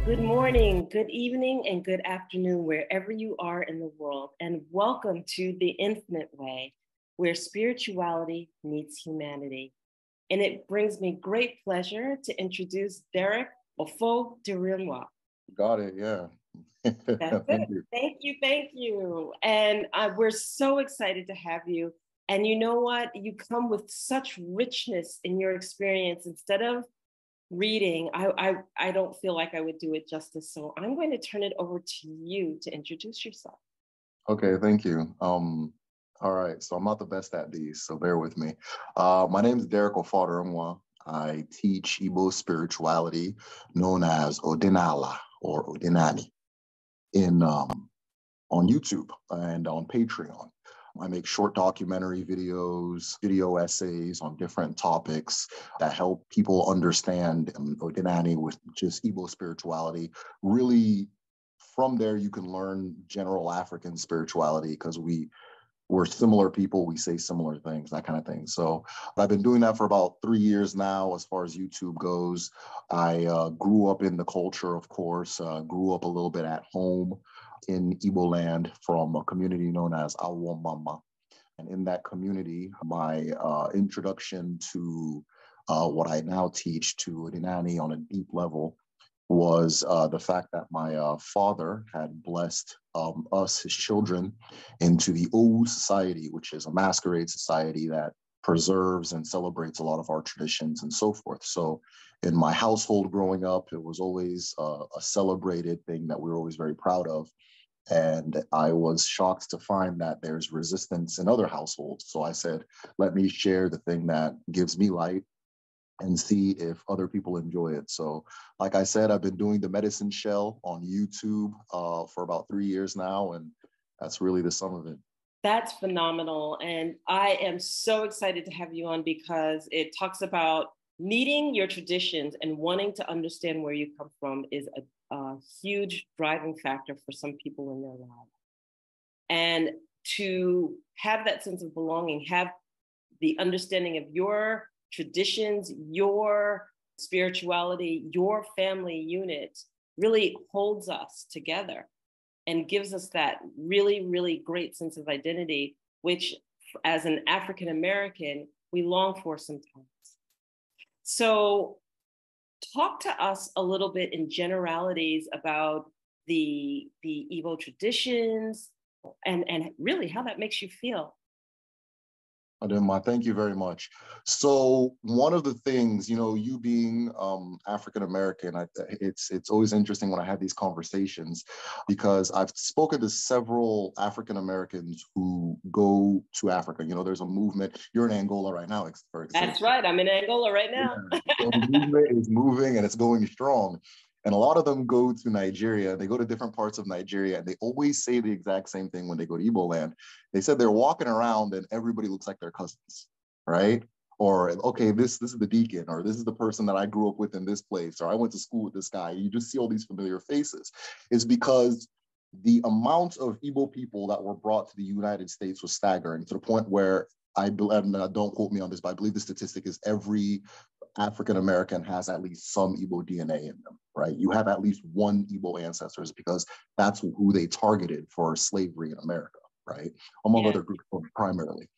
Good morning, good evening, and good afternoon, wherever you are in the world. And welcome to The Infinite Way, where spirituality meets humanity. And it brings me great pleasure to introduce Derick Ofodirinwa. Got it, yeah. That's Thank it. you. Thank you. And we're so excited to have you. And you know what? You come with such richness in your experience. Instead of reading, I don't feel like I would do it justice. So I'm going to turn it over to you to introduce yourself. Okay, thank you. All right, so I'm not the best at these, so bear with me. My name is Derick Ofodirinwa. I teach Igbo spirituality known as Odinala or Odinani in on YouTube and on Patreon. I make short documentary videos, video essays on different topics that help people understand Odinani, which is Igbo spirituality. Really, from there, you can learn general African spirituality because we're similar people, we say similar things, that kind of thing. So I've been doing that for about 3 years now as far as YouTube goes. I grew up in the culture, of course, grew up a little bit at home in Igbo land from a community known as Awomama. And in that community, my introduction to what I now teach to Odinani on a deep level was the fact that my father had blessed us, his children, into the Owu Society, which is a masquerade society that preserves and celebrates a lot of our traditions and so forth. So in my household growing up, it was always a celebrated thing that we were always very proud of. And I was shocked to find that there's resistance in other households. So I said, let me share the thing that gives me light and see if other people enjoy it. So like I said, I've been doing the medicine shell on YouTube for about 3 years now, and that's really the sum of it. That's phenomenal. And I am so excited to have you on because it talks about needing your traditions and wanting to understand where you come from is a huge driving factor for some people in their lives. And to have that sense of belonging, have the understanding of your traditions, your spirituality, your family unit really holds us together and gives us that really, really great sense of identity, which as an African American, we long for sometimes. So talk to us a little bit in generalities about the Igbo traditions and really how that makes you feel. Adema, thank you very much. So one of the things, you being African American, it's always interesting when I have these conversations because I've spoken to several African Americans who go to Africa. There's a movement. You're in Angola right now, for example. That's right. I'm in Angola right now. Yeah. So the movement is moving and it's going strong. And a lot of them go to Nigeria. They go to different parts of Nigeria, and they always say the exact same thing when they go to Igbo land. They said they're walking around and everybody looks like their cousins, right? Or, okay, this is the deacon, or this is the person that I grew up with in this place, or I went to school with this guy. You just see all these familiar faces. It's because the amount of Igbo people that were brought to the United States was staggering to the point where don't quote me on this, but I believe the statistic is every African American has at least some Igbo DNA in them, right? You have at least one Igbo ancestors because that's who they targeted for slavery in America, right? Among other groups primarily.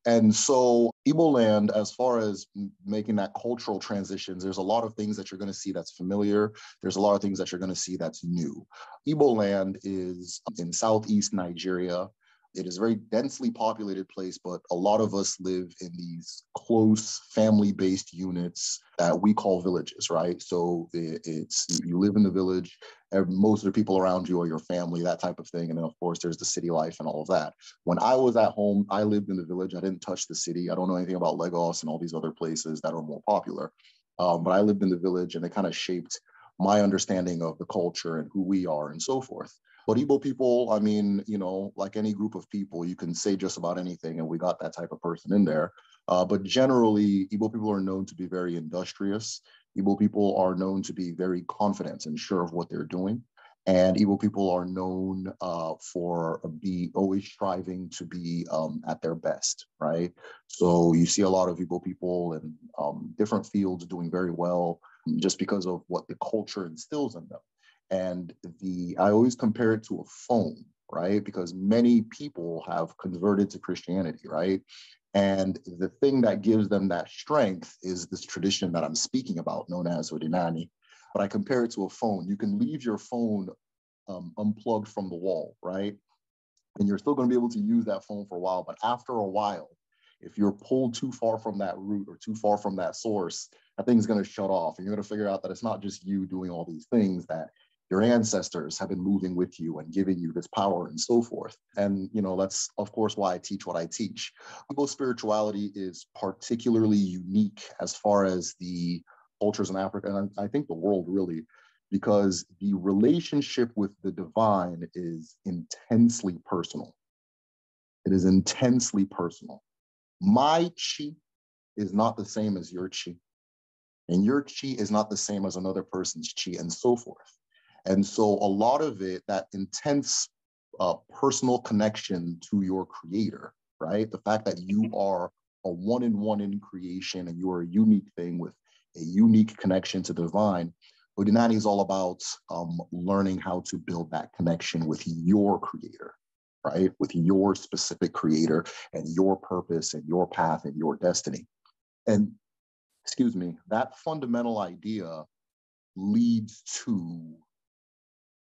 And so Igbo land, as far as making that cultural transitions, there's a lot of things that you're going to see that's familiar. There's a lot of things that you're going to see that's new. Igbo land is in southeast Nigeria. It is a very densely populated place, but a lot of us live in these close family-based units that we call villages, right? So you live in the village, most of the people around you are your family, that type of thing. And then of course there's the city life and all of that. When I was at home, I lived in the village. I didn't touch the city. I don't know anything about Lagos and all these other places that are more popular. But I lived in the village, and it kind of shaped my understanding of the culture and who we are and so forth. But Igbo people, I mean, like any group of people, you can say just about anything, and we got that type of person in there. But generally, Igbo people are known to be very industrious. Igbo people are known to be very confident and sure of what they're doing. And Igbo people are known for always striving to be at their best, right? So you see a lot of Igbo people in different fields doing very well just because of what the culture instills in them. And I always compare it to a phone, right? Because many people have converted to Christianity, right? And the thing that gives them that strength is this tradition that I'm speaking about, known as Odinani. But I compare it to a phone. You can leave your phone unplugged from the wall, right? And you're still going to be able to use that phone for a while. But after a while, if you're pulled too far from that root or too far from that source, that thing's going to shut off. And you're going to figure out that it's not just you doing all these things, that your ancestors have been moving with you and giving you this power and so forth. And, that's, of course, why I teach what I teach. Igbo spirituality is particularly unique as far as the cultures in Africa, and I think the world really, because the relationship with the divine is intensely personal. It is intensely personal. My chi is not the same as your chi, and your chi is not the same as another person's chi, and so forth. And so a lot of it, that intense personal connection to your creator, right? The fact that you are a one-in-one in creation and you are a unique thing with a unique connection to divine. Odinani is all about learning how to build that connection with your creator, right? With your specific creator and your purpose and your path and your destiny. And, excuse me, that fundamental idea leads to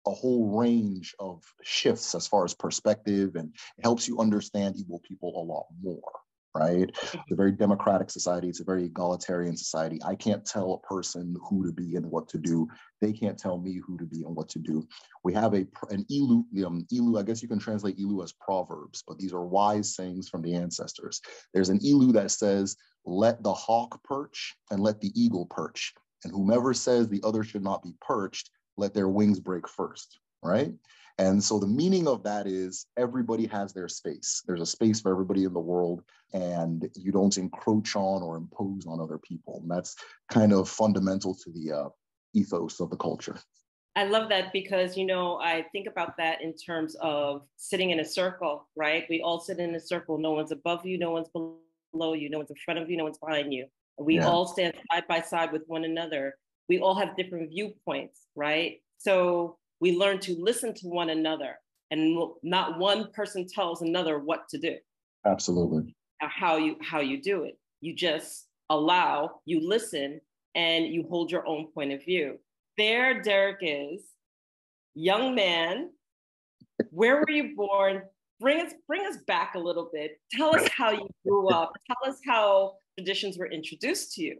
a whole range of shifts as far as perspective, and it helps you understand Igbo people a lot more, right? It's a very democratic society. It's a very egalitarian society. I can't tell a person who to be and what to do. They can't tell me who to be and what to do. We have an Ilu, Ilu, I guess you can translate Ilu as proverbs, but these are wise sayings from the ancestors. There's an Ilu that says, let the hawk perch and let the eagle perch. And whomever says the other should not be perched, let their wings break first, right? And so the meaning of that is everybody has their space. There's a space for everybody in the world, and you don't encroach on or impose on other people. And that's kind of fundamental to the ethos of the culture. I love that because, I think about that in terms of sitting in a circle, right? We all sit in a circle. No one's above you, no one's below you, no one's in front of you, no one's behind you. We all stand side by side with one another. We all have different viewpoints, right? So we learn to listen to one another, and not one person tells another what to do. Absolutely. How you do it. You just allow, you listen, and you hold your own point of view. There, Derick is, young man. Where were you born? Bring us back a little bit. Tell us how you grew up. Tell us how traditions were introduced to you.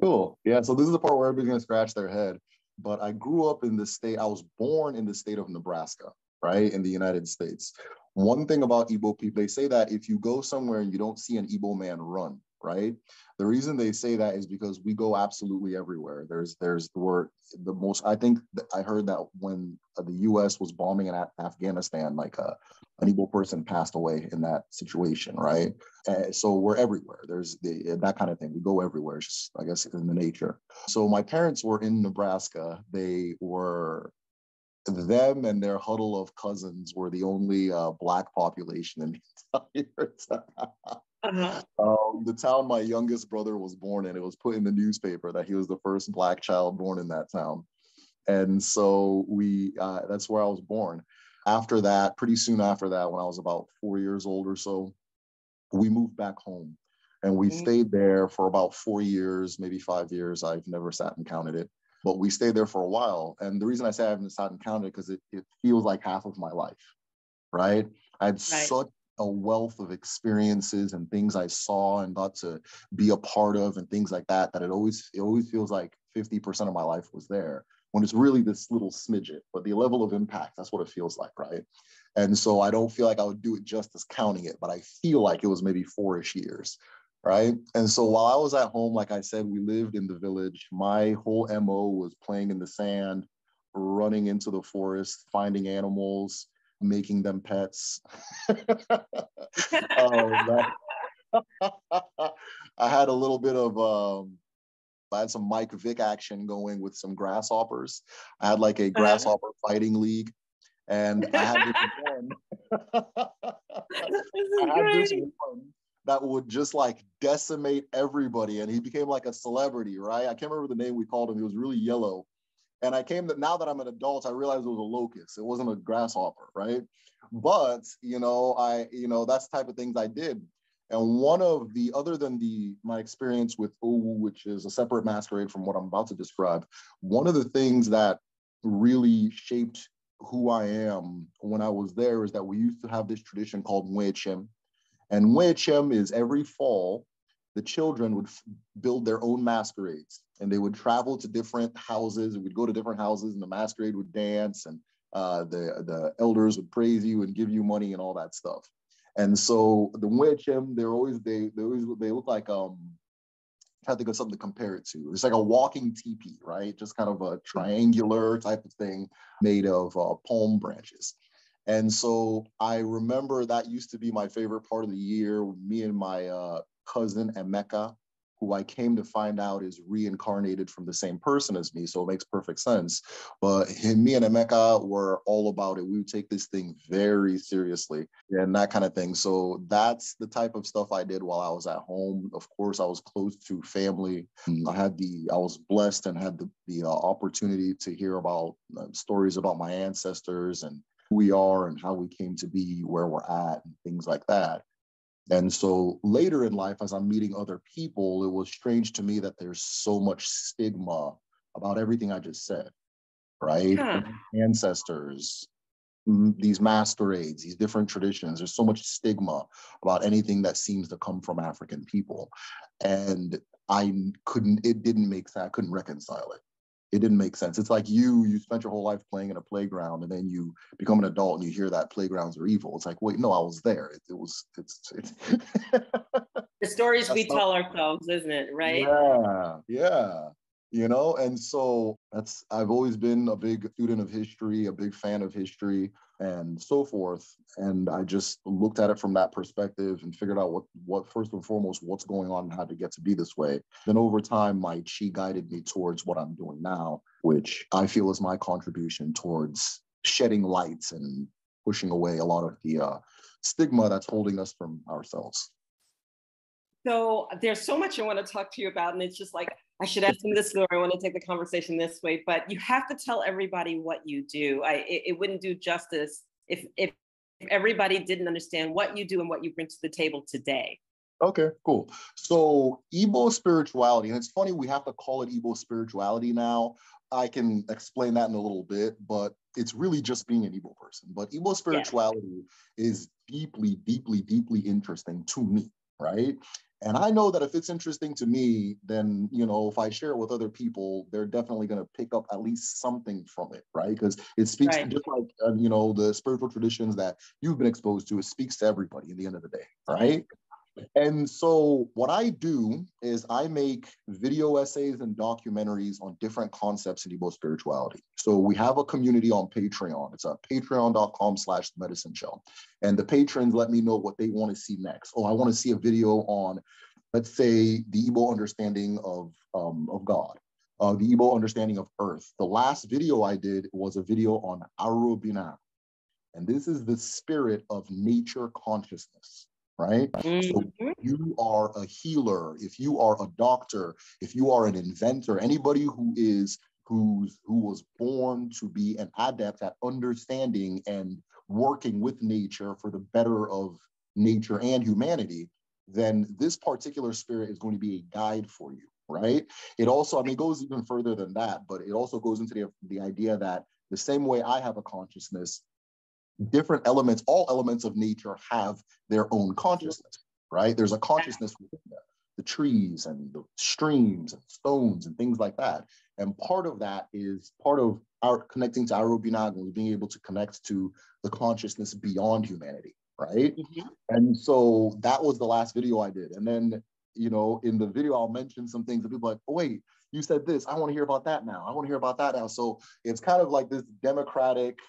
Cool. Yeah. So this is the part where everybody's going to scratch their head. But I grew up in the state, I was born in the state of Nebraska, right, in the United States. One thing about Igbo people, they say that if you go somewhere and you don't see an Igbo man, run, right? The reason they say that is because we go absolutely everywhere. There's the most, I think I heard that when the US was bombing in Afghanistan, like an Igbo person passed away in that situation, right? So we're everywhere. There's that kind of thing. We go everywhere. It's just, I guess, in the nature. So my parents were in Nebraska. Them and their huddle of cousins were the only Black population in the entire town. The town my youngest brother was born in, it was put in the newspaper that he was the first Black child born in that town. And so that's where I was born. After that, pretty soon after that, when I was about 4 years old or so, we moved back home. And we stayed there for about 4 years, maybe 5 years. I've never sat and counted it. But we stayed there for a while. And the reason I say I haven't sat and counted it, because it feels like half of my life, right? I had such a wealth of experiences and things I saw and got to be a part of and things like that, that it always feels like 50% of my life was there, when it's really this little smidget. But the level of impact, that's what it feels like, right? And so I don't feel like I would do it justice counting it, but I feel like it was maybe 4-ish years. Right. And so while I was at home, like I said, we lived in the village. My whole MO was playing in the sand, running into the forest, finding animals, making them pets. I had a little bit of, I had some Mike Vick action going with some grasshoppers. I had like a grasshopper fighting league. And I had this one that would just like decimate everybody, and he became like a celebrity, right? I can't remember the name we called him. He was really yellow, And now that I'm an adult, I realized it was a locust. It wasn't a grasshopper, right? But, that's the type of things I did. And other than my experience with Owu, which is a separate masquerade from what I'm about to describe, one of the things that really shaped who I am when I was there is that we used to have this tradition called Mwechem. And Mwechem is every fall, the children would build their own masquerades, and they would travel to different houses, and we'd go to different houses, and the masquerade would dance, and the elders would praise you and give you money and all that stuff. And so the Mwechem, they look like I think of something to compare it to. It's like a walking teepee, right? Just kind of a triangular type of thing made of palm branches. And so I remember that used to be my favorite part of the year. Me and my cousin Emeka, who I came to find out is reincarnated from the same person as me, so it makes perfect sense. But me and Emeka were all about it. We would take this thing very seriously and that kind of thing. So that's the type of stuff I did while I was at home. Of course, I was close to family. I was blessed and had the opportunity to hear about stories about my ancestors and who we are and how we came to be where we're at and things like that. And so later in life, as I'm meeting other people, it was strange to me that there's so much stigma about everything I just said, right? Huh. Ancestors, these masquerades, these different traditions. There's so much stigma about anything that seems to come from African people. And it didn't make sense. I couldn't reconcile it. It didn't make sense. It's like you spent your whole life playing in a playground, and then you become an adult and you hear that playgrounds are evil. It's like, wait, no, I was there. It's The stories we tell ourselves, isn't it? Right? Yeah. And so I've always been a big student of history, a big fan of history and so forth. And I just looked at it from that perspective and figured out what first and foremost, what's going on and how to get to be this way. Then over time, my chi guided me towards what I'm doing now, which I feel is my contribution towards shedding lights and pushing away a lot of the stigma that's holding us from ourselves. So there's so much I want to talk to you about, and it's just like, I should ask him this, or I want to take the conversation this way, but you have to tell everybody what you do. It wouldn't do justice if everybody didn't understand what you do and what you bring to the table today. Okay, cool. So Igbo spirituality, and it's funny we have to call it Igbo spirituality now. I can explain that in a little bit, but it's really just being an Igbo person. But Igbo spirituality is deeply, deeply, deeply interesting to me, right? And I know that if it's interesting to me, then, if I share it with other people, they're definitely going to pick up at least something from it, right? Because it speaks just like, the spiritual traditions that you've been exposed to, it speaks to everybody at the end of the day, right? And so what I do is I make video essays and documentaries on different concepts in Igbo spirituality. So we have a community on Patreon. It's patreon.com/medicine show. And the patrons let me know what they want to see next. Oh, I want to see a video on, let's say, the Igbo understanding of God, the Igbo understanding of Earth. The last video I did was a video on Arubina. And this is the spirit of nature consciousness. Right? Mm-hmm. So if you are a healer, if you are a doctor, if you are an inventor, anybody who was born to be an adept at understanding and working with nature for the better of nature and humanity, then this particular spirit is going to be a guide for you, right? It also, it goes even further than that, but it also goes into the idea that the same way I have a consciousness, different elements, all elements of nature have their own consciousness, right? There's a consciousness within them, the trees and the streams and stones and things like that. And part of that is part of our connecting to Arubinagun, being able to connect to the consciousness beyond humanity, right? Mm-hmm. And so that was the last video I did. And then, in the video, I'll mention some things that people are like, oh, wait, you said this, I want to hear about that now. I want to hear about that now. So it's kind of like this democratic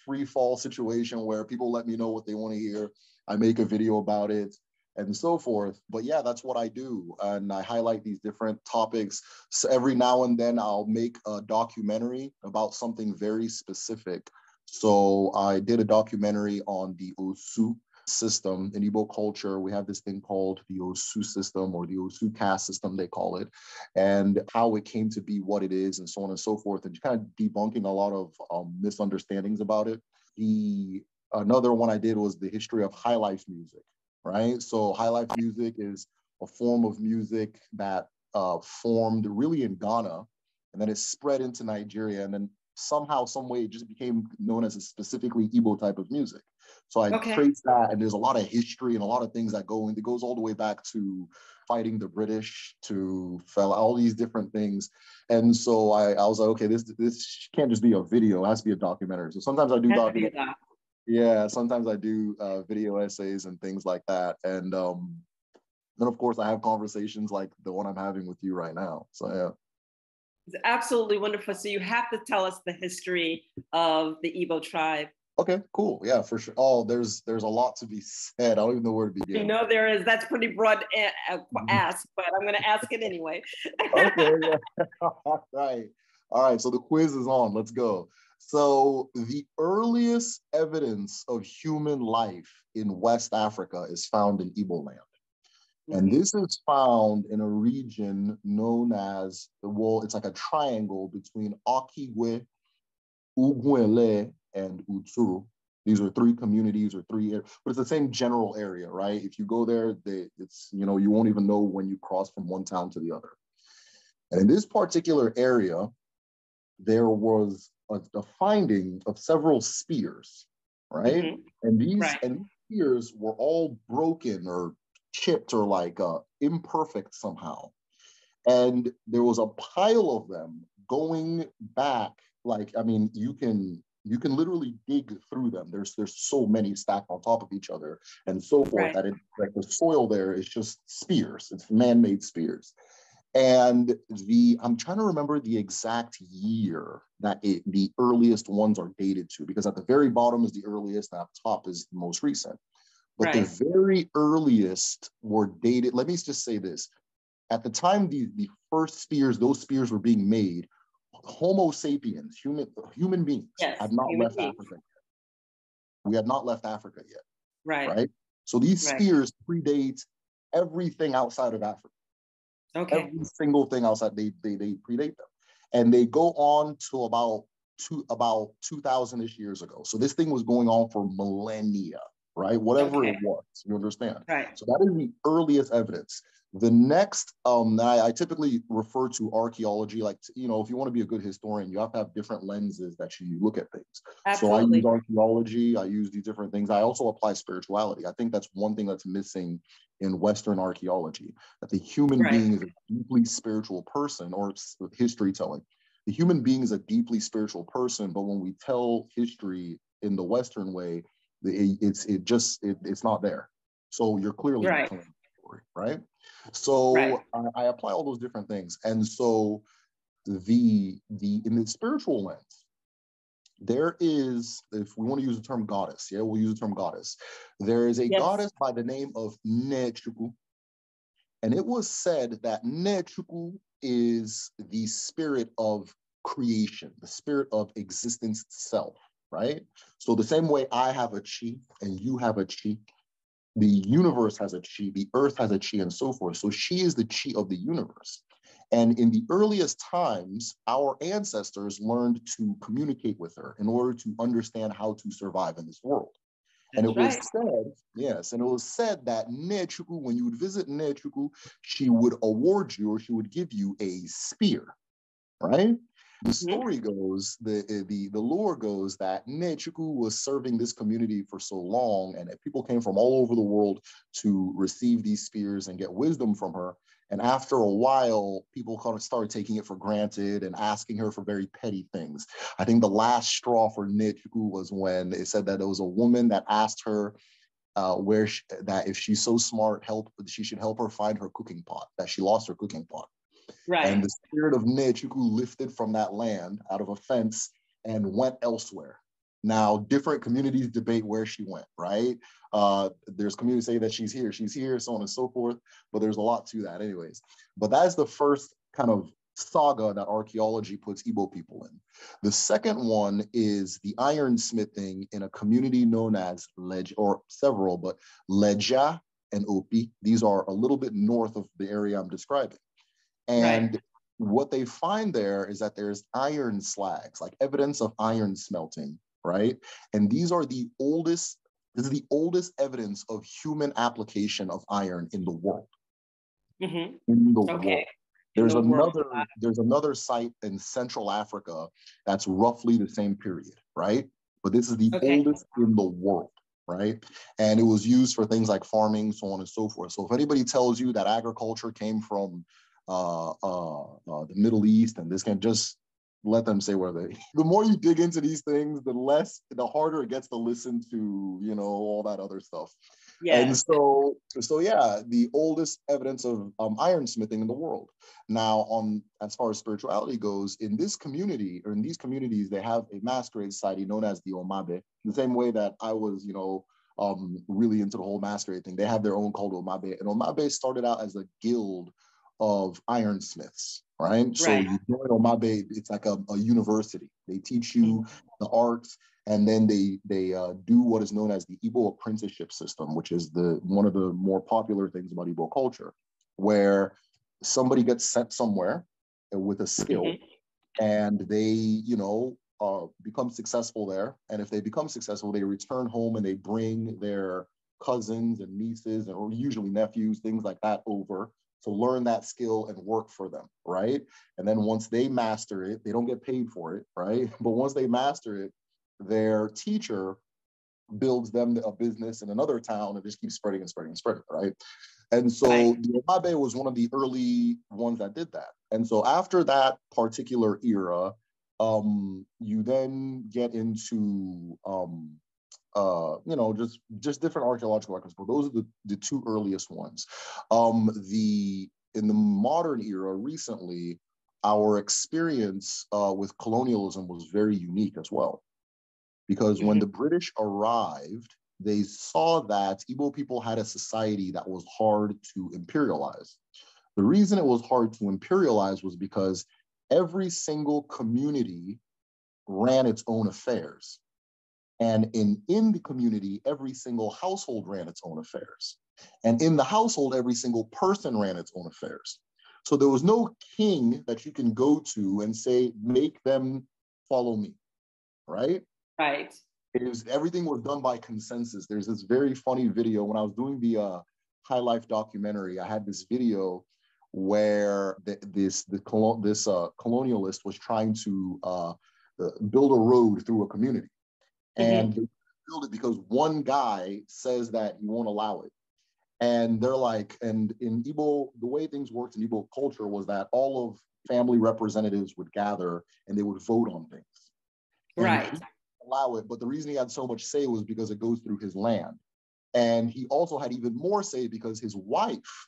free fall situation where people let me know what they want to hear. I make a video about it and so forth. But yeah, that's what I do. And I highlight these different topics. So every now and then I'll make a documentary about something very specific. So I did a documentary on the Osu, system in Igbo culture. We have this thing called the Osu system, or the Osu caste system, they call it, and how it came to be what it is, and so on and so forth, and kind of debunking a lot of misunderstandings about it. Another one I did was the history of high life music, right? So high life music is a form of music that formed really in Ghana, and then it spread into Nigeria, and then somehow, some way, it just became known as a specifically Igbo type of music. So I traced that, and there's a lot of history and a lot of things that go in. It goes all the way back to fighting the British, to all these different things. And so I was like, okay, this can't just be a video; it has to be a documentary. So sometimes I do documentaries. Yeah, sometimes I do video essays and things like that. And then, of course, I have conversations like the one I'm having with you right now. So, yeah. It's absolutely wonderful. So you have to tell us the history of the Igbo tribe. Okay, cool. Yeah, for sure. Oh, there's a lot to be said. I don't even know where to begin. You know, there is. That's pretty broad ask, but I'm going to ask it anyway. Okay. Yeah. All right. So the quiz is on. Let's go. So the earliest evidence of human life in West Africa is found in Igbo land. And this is found in a region known as, well, it's like a triangle between Okigwe, Ugwele, and Uturu. These are three communities or but it's the same general area, right? If you go there, it's, you know, you won't even know when you cross from one town to the other. And in this particular area, there was a finding of several spears, right? And these spears were all broken or chipped or like imperfect somehow. And there was a pile of them going back, like, I mean, you can literally dig through them. There's so many stacked on top of each other and so forth, that like the soil there is just spears. It's man-made spears. And I'm trying to remember the exact year that the earliest ones are dated to, because at the very bottom is the earliest and up top is the most recent. But the very earliest were dated, let me just say this. At the time the first spears, those spears were being made, Homo sapiens, human beings, had not left Africa yet. We had not left Africa yet. Right? So these spears predate everything outside of Africa. Every single thing outside, they predate them. And they go on to about 2,000-ish years ago. So this thing was going on for millennia, right? Whatever it was, you understand? So that is the earliest evidence. The next, I typically refer to archaeology, like, you know, if you want to be a good historian, you have to have different lenses that you look at things. Absolutely. So I use archaeology, I use these different things. I also apply spirituality. I think that's one thing that's missing in Western archaeology, that the human being is a deeply spiritual person, or history telling. The human being is a deeply spiritual person, but when we tell history in the Western way, it's not there. So you're clearly not telling the story, right? So I apply all those different things. And so in the spiritual lens, there is, if we want to use the term goddess, we'll use the term goddess. There is a goddess by the name of Nechukwu. And it was said that Nechukwu is the spirit of creation, the spirit of existence itself, right? So the same way I have a chi and you have a chi, the universe has a chi, the earth has a chi, and so forth. So she is the chi of the universe. And in the earliest times, our ancestors learned to communicate with her in order to understand how to survive in this world. And it was said, and it was said that Nechukwu, when you would visit Nechukwu, she would award you, or she would give you a spear, right? The story goes, the lore goes that Nechukwu was serving this community for so long, and that people came from all over the world to receive these spears and get wisdom from her. And after a while, people kind of started taking it for granted and asking her for very petty things. I think the last straw for Nechukwu was when it said that there was a woman that asked her that if she's so smart, she should help her find her cooking pot, that she lost her cooking pot. And the spirit of Nechukwu lifted from that land out of a fence and went elsewhere. Now, different communities debate where she went, right? There's communities say that she's here, so on and so forth, but there's a lot to that anyways. But that's the first kind of saga that archaeology puts Igbo people in. The second one is the ironsmithing in a community known as or several, but Leja and Opi. These are a little bit north of the area I'm describing. And right. What they find there is that there's iron slags, like evidence of iron smelting, right? And these are the oldest, this is the oldest evidence of human application of iron in the world. Mm-hmm. In the world. There's another site in Central Africa that's roughly the same period, right? But this is the oldest in the world, right? And it was used for things like farming, so on and so forth. So if anybody tells you that agriculture came from the Middle East and this can just let them say where they. The more you dig into these things, the harder it gets to listen to, you know, all that other stuff. Yes. And so yeah, the oldest evidence of ironsmithing in the world. Now, as far as spirituality goes, in this community or in these communities, they have a masquerade society known as the Omabe. The same way that I was, you know, really into the whole masquerade thing. They have their own called Omabe, and Omabe started out as a guild of ironsmiths, right? So you join Omabe, it's like a university. They teach you the arts, and then they do what is known as the Igbo apprenticeship system, which is one of the more popular things about Igbo culture, where somebody gets sent somewhere with a skill, and they, you know, become successful there. And if they become successful, they return home and they bring their cousins and nieces, or usually nephews, things like that, over to learn that skill and work for them, right? And then once they master it, they don't get paid for it, right? But once they master it, their teacher builds them a business in another town and just keeps spreading and spreading and spreading, right? And so the Omabe was one of the early ones that did that. And so after that particular era, you then get into you know, just different archaeological records, but those are the two earliest ones. In the modern era, recently, our experience with colonialism was very unique as well, because when the British arrived, they saw that Igbo people had a society that was hard to imperialize. The reason it was hard to imperialize was because every single community ran its own affairs. And in the community, every single household ran its own affairs. And in the household, every single person ran its own affairs. So there was no king that you can go to and say, make them follow me, right? Right. Everything was done by consensus. There's this very funny video. When I was doing the High Life documentary, I had this video where this colonialist was trying to build a road through a community. And they build it because one guy says that he won't allow it. And they're like, and in Igbo, the way things worked in Igbo culture was that all of family representatives would gather and they would vote on things. Right. And allow it. But the reason he had so much say was because it goes through his land. And he also had even more say because his wife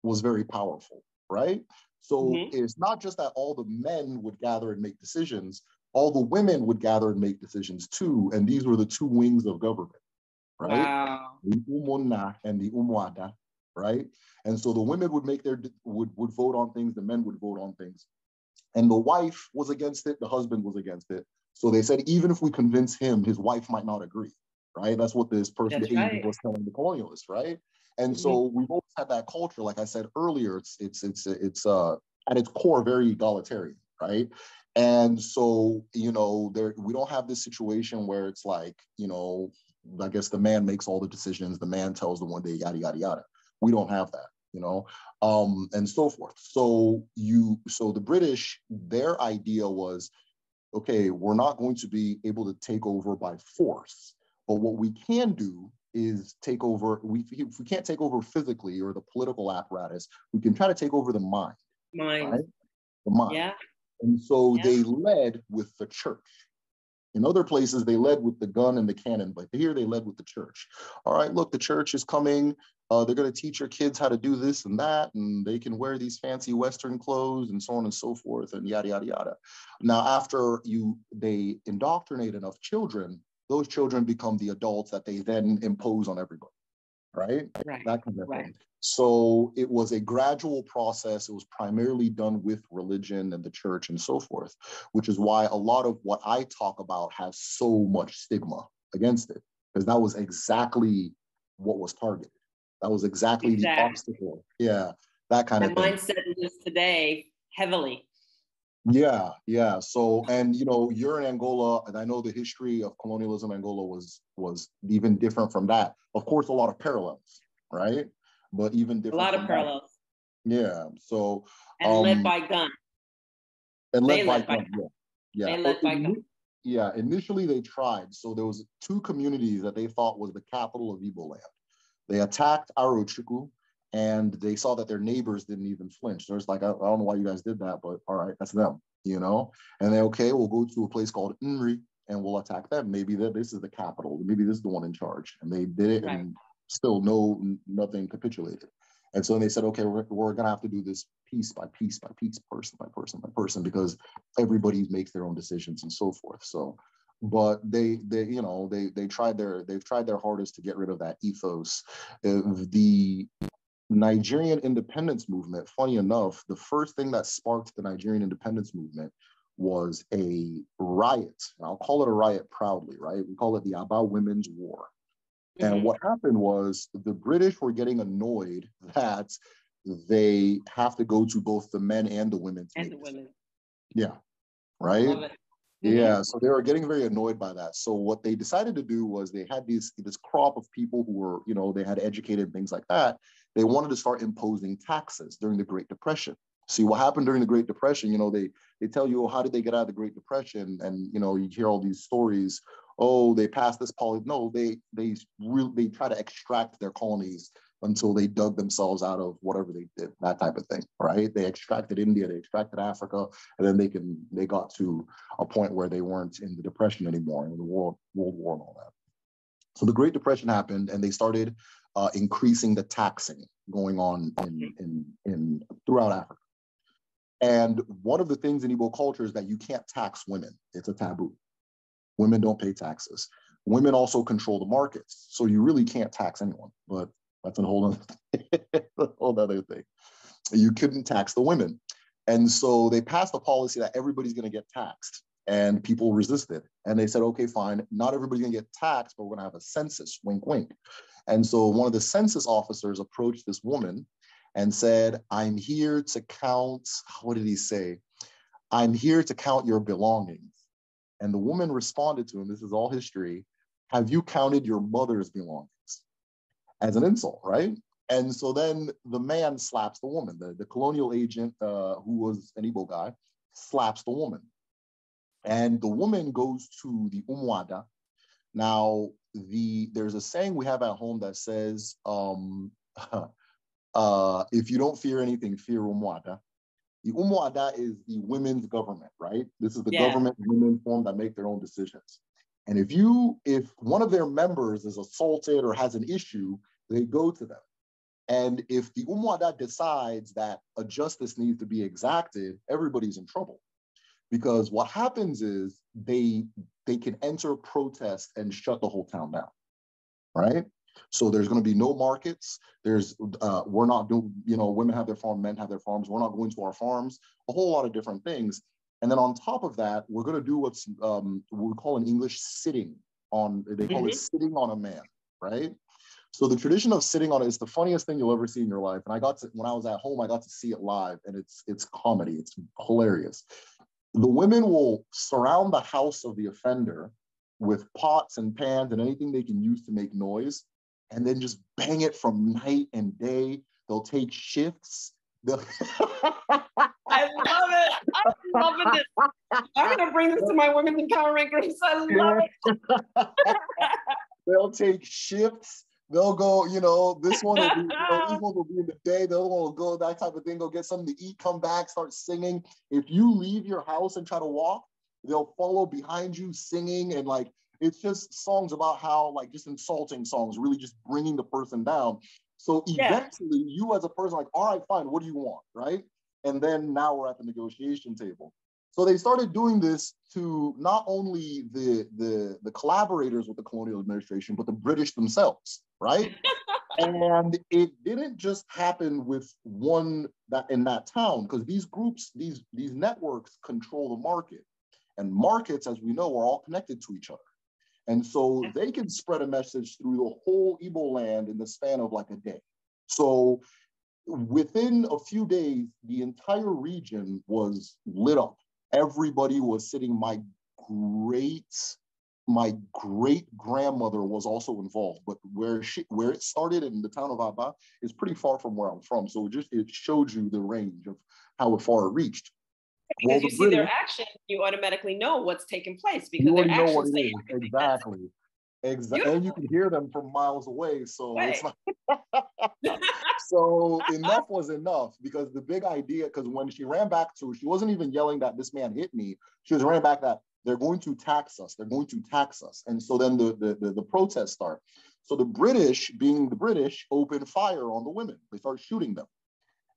was very powerful, right? So it's not just that all the men would gather and make decisions, all the women would gather and make decisions too. And these were the two wings of government, right? Wow. The Umonna and the Umwada, right? And so the women would would vote on things, the men would vote on things. And the wife was against it, the husband was against it. So they said, even if we convince him, his wife might not agree, right? That's what this person was telling the colonialists, right? And so we've always had that culture, like I said earlier, it's at its core very egalitarian, right? And so, you know, we don't have this situation where it's like, you know, I guess the man makes all the decisions, the man tells the one day, yada, yada, yada. We don't have that, you know, and so forth. So the British, their idea was, okay, we're not going to be able to take over by force, but what we can do is take over, if we can't take over physically or the political apparatus, we can try to take over the mind. Right? The mind. Yeah. And so they led with the church. In other places, they led with the gun and the cannon, but here they led with the church. All right, look, the church is coming. They're going to teach your kids how to do this and that, and they can wear these fancy Western clothes and so on and so forth, and yada, yada, yada. Now, after they indoctrinate enough children, those children become the adults that they then impose on everybody, right? Right. That kind of Right. thing. So it was a gradual process. It was primarily done with religion and the church and so forth, which is why a lot of what I talk about has so much stigma against it, because that was exactly what was targeted. That was exactly the obstacle. Yeah, that kind of thing. Mindset lives today heavily. Yeah, yeah. So, and you're in Angola, and I know the history of colonialism in Angola was even different from that. Of course, a lot of parallels, right? But even different. A lot of parallels. Yeah. So, and led by gun. And led by gun. Yeah. They led by gun. Yeah. Initially, they tried. So there was two communities that they thought was the capital of Igbo land. They attacked Arochukwu, and they saw that their neighbors didn't even flinch. There's like, I don't know why you guys did that, but all right, that's them, And they, okay, we'll go to a place called Nri and we'll attack them. Maybe this is the capital. Maybe this is the one in charge. And they did it, right. And still nothing capitulated. And so they said, okay, we're going to have to do this piece by piece by piece, person by person by person, because everybody makes their own decisions and so forth. So, but they've tried their hardest to get rid of that ethos. The Nigerian independence movement, funny enough, the first thing that sparked the Nigerian independence movement was a riot. And I'll call it a riot proudly, right? We call it the Aba Women's War. Mm-hmm. And what happened was the British were getting annoyed that they have to go to both the men and the women. Yeah, right? Love it. Yeah, so they were getting very annoyed by that. So what they decided to do was they had this crop of people who were, they had educated, things like that. They wanted to start imposing taxes during the Great Depression. See, what happened during the Great Depression, they tell you, oh, how did they get out of the Great Depression? And, you hear all these stories. Oh, they passed this policy. No, they try to extract their colonies until they dug themselves out of whatever they did, that type of thing, right? They extracted India, they extracted Africa, and then they got to a point where they weren't in the Depression anymore, in the World War and all that. So the Great Depression happened, and they started increasing the taxing going on in throughout Africa. And one of the things in Igbo culture is that you can't tax women. It's a taboo. Women don't pay taxes. Women also control the markets, so you really can't tax anyone. But that's a whole other thing. You couldn't tax the women. And so they passed a policy that everybody's going to get taxed, and people resisted. And they said, okay, fine, not everybody's going to get taxed, but we're going to have a census, wink, wink. And so one of the census officers approached this woman and said, I'm here to count, what did he say? I'm here to count your belongings. And the woman responded to him, this is all history, have you counted your mother's belongings? As an insult, right? And so then the man slaps the woman. The colonial agent, who was an Igbo guy, slaps the woman. And the woman goes to the Umuada. Now, there's a saying we have at home that says, if you don't fear anything, fear Umuada. The Umuada is the women's government, right? This is the government women form that make their own decisions. And if one of their members is assaulted or has an issue, they go to them. And if the Umuada decides that a justice needs to be exacted, everybody's in trouble. Because what happens is they can enter protest and shut the whole town down, right? So there's going to be no markets. We're not doing, women have their farm, men have their farms. We're not going to our farms, a whole lot of different things. And then on top of that, we're going to do what's we call in English sitting on, they call it sitting on a man, right? So the tradition of sitting on it is the funniest thing you'll ever see in your life. And when I was at home, I got to see it live, and it's comedy. It's hilarious. The women will surround the house of the offender with pots and pans and anything they can use to make noise, and then just bang it from night and day. They'll take shifts. I love it. I'm loving it. I'm going to bring this to my women's empowerment groups. I love it. They'll take shifts. They'll go, this one will be, this one will be in the day. The other one will go, that type of thing. Go get something to eat, come back, start singing. If you leave your house and try to walk, they'll follow behind you singing. And it's just songs about how, just insulting songs, really just bringing the person down. So eventually you as a person, all right, fine, what do you want, right? And then now we're at the negotiation table. So they started doing this to not only the collaborators with the colonial administration, but the British themselves, right? And it didn't just happen with one that in that town, because these groups, these networks control the market. And markets, as we know, are all connected to each other. And so they can spread a message through the whole Igbo land in the span of like a day. So within a few days, the entire region was lit up. Everybody was sitting. My great grandmother was also involved, but where it started in the town of Aba is pretty far from where I'm from. So it showed you the range of how far it reached. Because you see their action, you automatically know what's taking place because you their already know what actions it say is. everything. Exactly. Exactly. And you can hear them from miles away. So it's like so enough was enough, because the big idea, because when she ran back she wasn't even yelling that this man hit me. She was ran back that they're going to tax us. They're going to tax us. And so then the protests start. So the British, being the British, open fire on the women. They start shooting them.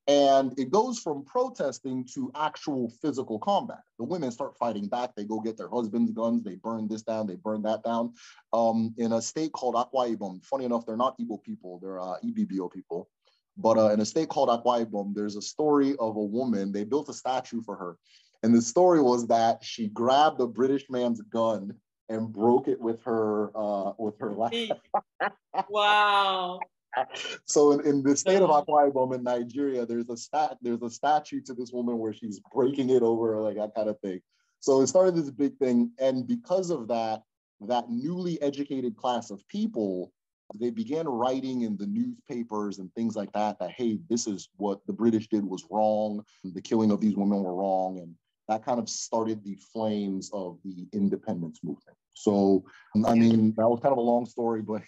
And it goes from protesting to actual physical combat. The women start fighting back. They go get their husbands' guns. They burn this down. They burn that down. In a state called Akwa Ibom, funny enough, they're not Igbo people. They're EBBO people. But in a state called Akwa Ibom, there's a story of a woman. They built a statue for her. And the story was that she grabbed a British man's gun and broke it with her left. Wow. So in the state of Akwa Ibom in Nigeria, there's a statue to this woman where she's breaking it over, like that kind of thing. So it started this big thing, and because of that newly educated class of people, they began writing in the newspapers and things like that, hey, this is what the British did was wrong. The killing of these women were wrong, and that kind of started the flames of the independence movement. So, I mean, that was kind of a long story, but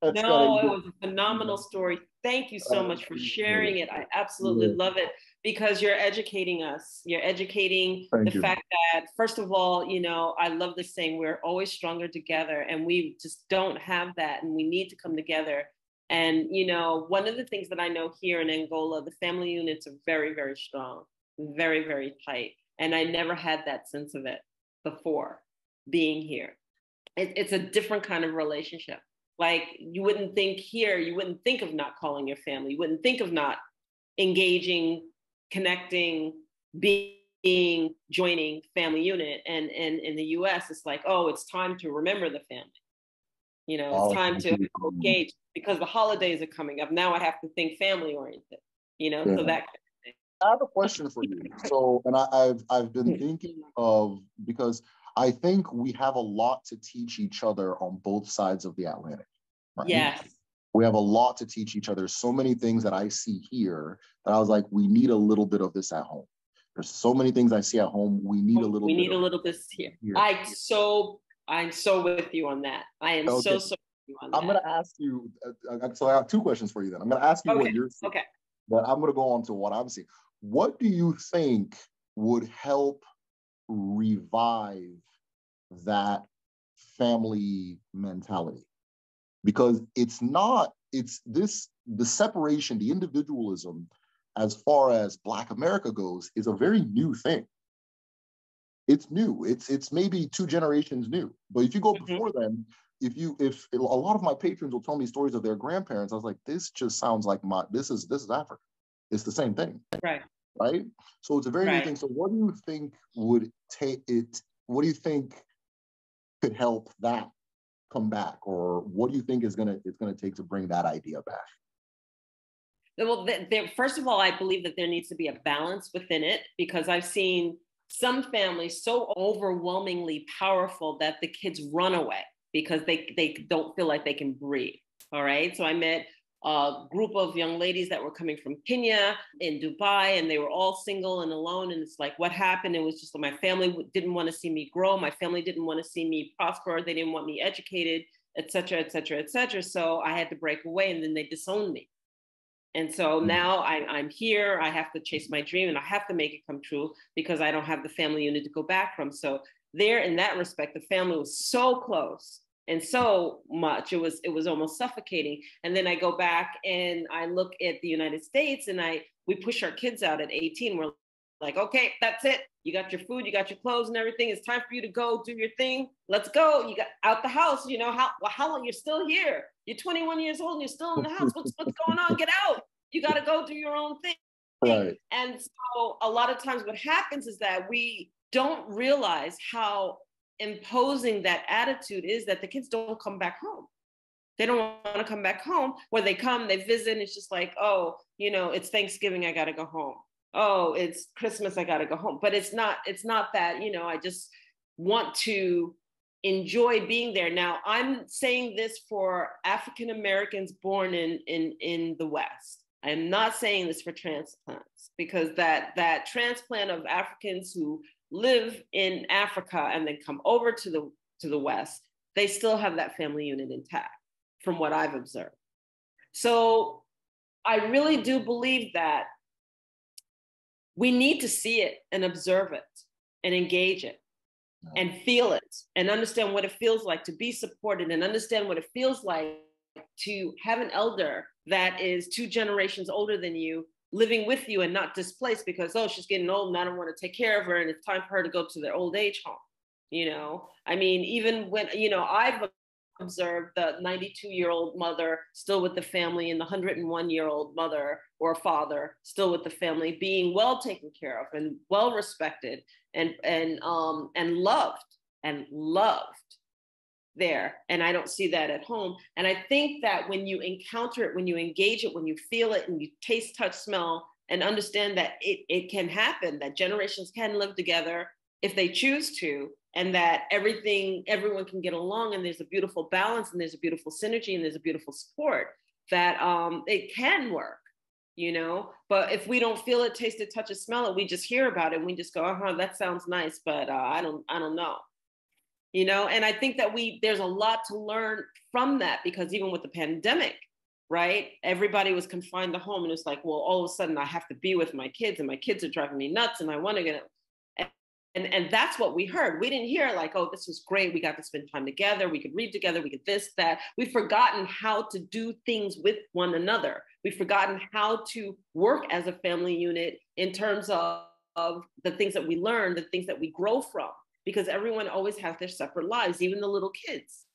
no, it was a phenomenal story. Thank you so much for sharing it. I absolutely love it, because you're educating us. You're educating the fact that, first of all, you know, I love this saying, we're always stronger together, and we just don't have that, and we need to come together. And, you know, one of the things that I know here in Angola, the family units are very, very strong, very, very tight. And I never had that sense of it before being here. It's a different kind of relationship. Like, you wouldn't think here, you wouldn't think of not calling your family. You wouldn't think of not engaging, connecting, joining family unit. And in the US, it's like, oh, it's time to remember the family. You know, it's time to engage because the holidays are coming up. Now I have to think family oriented, you know, so that. I have a question for you. So, and I've been thinking of, because I think we have a lot to teach each other on both sides of the Atlantic. Right? Yes. We have a lot to teach each other. So many things that I see here that I was like, we need a little bit of this at home. There's so many things I see at home. We need a little bit. We need a little bit here. I'm so with you on that. I am so with you on that. I'm going to ask you. So I have two questions for you then. I'm going to ask you what you're seeing. Okay. But I'm going to go on to what I'm seeing. What do you think would help revive that family mentality? Because the separation, the individualism, as far as Black America goes, is a very new thing. It's new. It's maybe 2 generations new. But if you go before then, if a lot of my patrons will tell me stories of their grandparents, I was like, this just sounds like this is Africa. It's the same thing. Right? So it's a very new thing. So what do you think what do you think could help that come back? Or what do you think it's gonna take to bring that idea back? Well, first of all, I believe that there needs to be a balance within it, because I've seen some families so overwhelmingly powerful that the kids run away because they don't feel like they can breathe. All right. So I met a group of young ladies that were coming from Kenya in Dubai, and they were all single and alone. And it's like, what happened? It was just my family didn't want to see me grow. My family didn't want to see me prosper. They didn't want me educated, et cetera, et cetera, et cetera. So I had to break away, and then they disowned me. And so now I'm here. I have to chase my dream, and I have to make it come true because I don't have the family unit to go back from. So there, in that respect, the family was so close and so much, it was almost suffocating. And then I go back and I look at the United States, and we push our kids out at 18. We're like, okay, that's it. You got your food, you got your clothes and everything. It's time for you to go do your thing. Let's go. You got out the house. You know, how long? You're still here. You're 21 years old and you're still in the house. What's going on? Get out. You got to go do your own thing. Right. And so a lot of times what happens is that we don't realize how imposing that attitude is, that the kids don't come back home. They don't want to come back home. Where they come, they visit, and it's just like, oh, you know, it's Thanksgiving, I got to go home. Oh, it's Christmas, I got to go home. But it's not that, you know, I just want to enjoy being there. Now, I'm saying this for African Americans born in the West. I'm not saying this for transplants, because that transplant of Africans who live in Africa and then come over to the West, they still have that family unit intact, from what I've observed. So I really do believe that we need to see it and observe it and engage it and feel it and understand what it feels like to be supported, and understand what it feels like to have an elder that is 2 generations older than you living with you and not displaced because, oh, she's getting old and I don't want to take care of her and it's time for her to go to their old age home. You know, I mean, even when, you know, I've observed the 92-year-old mother still with the family and the 101-year-old mother or father still with the family, being well taken care of and well respected and loved there. And I don't see that at home. And I think that when you encounter it, when you engage it, when you feel it and you taste, touch, smell, and understand that it can happen, that generations can live together if they choose to, and that everyone can get along, and there's a beautiful balance, and there's a beautiful synergy, and there's a beautiful support, that it can work, you know. But if we don't feel it, taste it, touch it, smell it, we just hear about it and we just go, that sounds nice, but I don't know, you know. And I think that there's a lot to learn from that, because even with the pandemic, right, everybody was confined to home, and it's like, well, all of a sudden I have to be with my kids, and my kids are driving me nuts, and I want to get and that's what we heard. We didn't hear like, oh, this was great, we got to spend time together, we could read together, we could this, that. We've forgotten how to do things with one another. We've forgotten how to work as a family unit in terms of the things that we learn, the things that we grow from, because everyone always has their separate lives, even the little kids.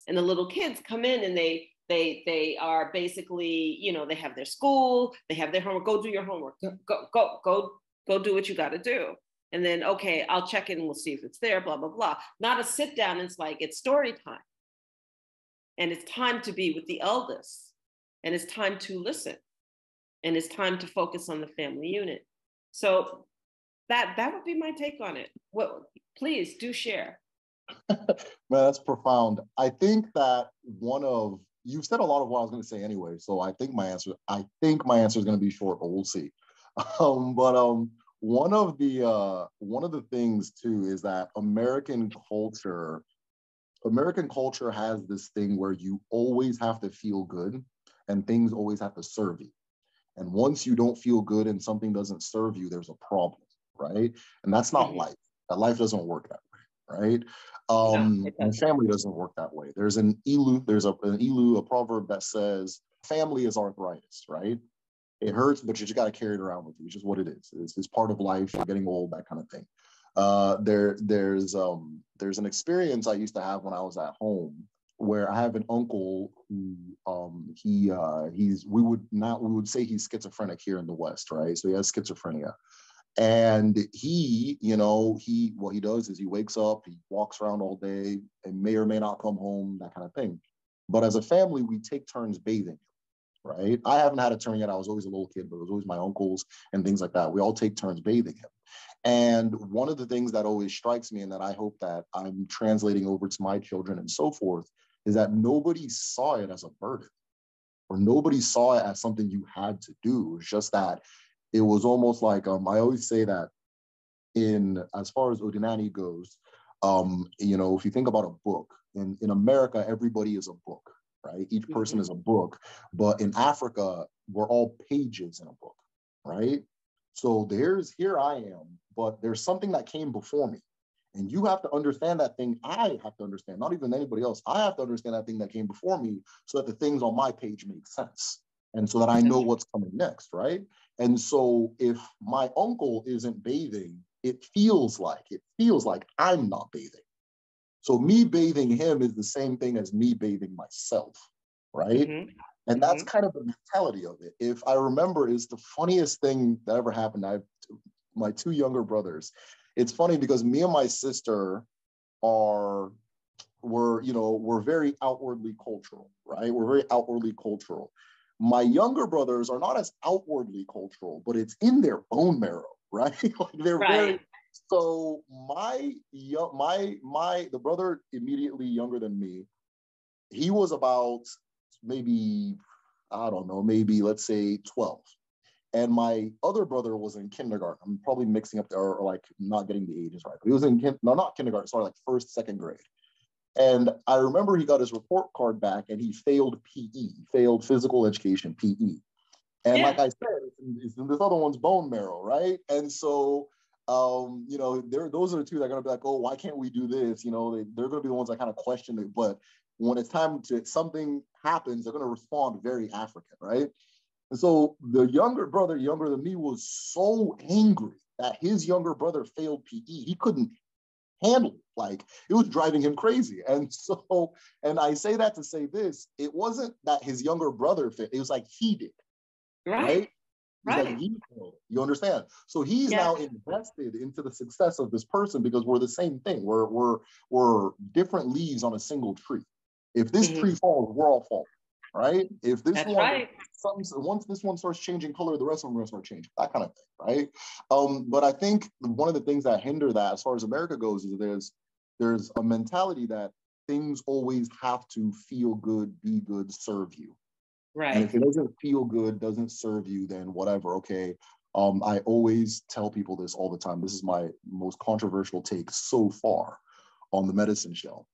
And the little kids come in and they are basically, you know, they have their school, they have their homework. Go do your homework. Go do what you got to do. And then, okay, I'll check in and we'll see if it's there, blah, blah, blah. Not a sit down. It's like, it's story time. And it's time to be with the eldest. And it's time to listen. And it's time to focus on the family unit. So that would be my take on it. Well, please do share. Man, that's profound. I think that you've said a lot of what I was going to say anyway. So I think my answer is going to be short, but we'll see. One of the things too is that American culture has this thing where you always have to feel good and things always have to serve you. And once you don't feel good and something doesn't serve you, there's a problem, right? And that's not life. That life doesn't work that way, right? And family doesn't work that way. There's an Ilu, a proverb that says, family is arthritis, right? It hurts, but you just got to carry it around with you. It's just what it is. It's part of life. You're getting old, that kind of thing. There's an experience I used to have when I was at home, where I have an uncle who we would say he's schizophrenic here in the West, right? So he has schizophrenia. And what he does is he wakes up, he walks around all day, and may or may not come home, that kind of thing. But as a family, we take turns bathing, right? I haven't had a turn yet. I was always a little kid, but it was always my uncles and things like that. We all take turns bathing him. And one of the things that always strikes me, and that I hope that I'm translating over to my children and so forth, is that nobody saw it as a burden, or nobody saw it as something you had to do. It's just that it was almost like, I always say that as far as Odinani goes, if you think about a book, in America, everybody is a book, right? Each person is a book, but in Africa, we're all pages in a book, right? So here I am, but there's something that came before me. And you have to understand that thing. I have to understand, not even anybody else. I have to understand that thing that came before me so that the things on my page make sense. And so that I know what's coming next, right? And so if my uncle isn't bathing, it feels like I'm not bathing. So me bathing him is the same thing as me bathing myself, right? Mm-hmm. And that's kind of the mentality of it. If I remember, is the funniest thing that ever happened. I have my two younger brothers. It's funny because me and my sister we're very outwardly cultural, right? We're very outwardly cultural. My younger brothers are not as outwardly cultural, but it's in their bone marrow, right? Like they're Right. very. So the brother immediately younger than me, he was about maybe, I don't know, maybe let's say 12. And my other brother was in kindergarten. I'm probably mixing up or like not getting the ages right. But he was in not kindergarten, sorry, like first, second grade. And I remember he got his report card back and he failed PE, failed physical education, PE. And like I said, it's in this other one's bone marrow, right? And so, those are the two that are going to be like, oh, why can't we do this? They're going to be the ones that kind of question it. But when it's time to something happens, they're going to respond very African, right? And so the younger brother, younger than me, was so angry that his younger brother failed PE. He couldn't handle it. Like it was driving him crazy. And so, and I say that to say this, it wasn't that his younger brother failed. It was like he did, right? It's like he failed. You understand? So he's now invested into the success of this person because we're the same thing. We're different leaves on a single tree. If this tree falls, we're all falling, right? If this once this one starts changing color, the rest of them are going to start changing. That kind of thing, right? But I think one of the things that hinder that, as far as America goes, is there's a mentality that things always have to feel good, be good, serve you. Right. And if it doesn't feel good, doesn't serve you, then whatever, okay. I always tell people this all the time. This is my most controversial take so far on the medicine show.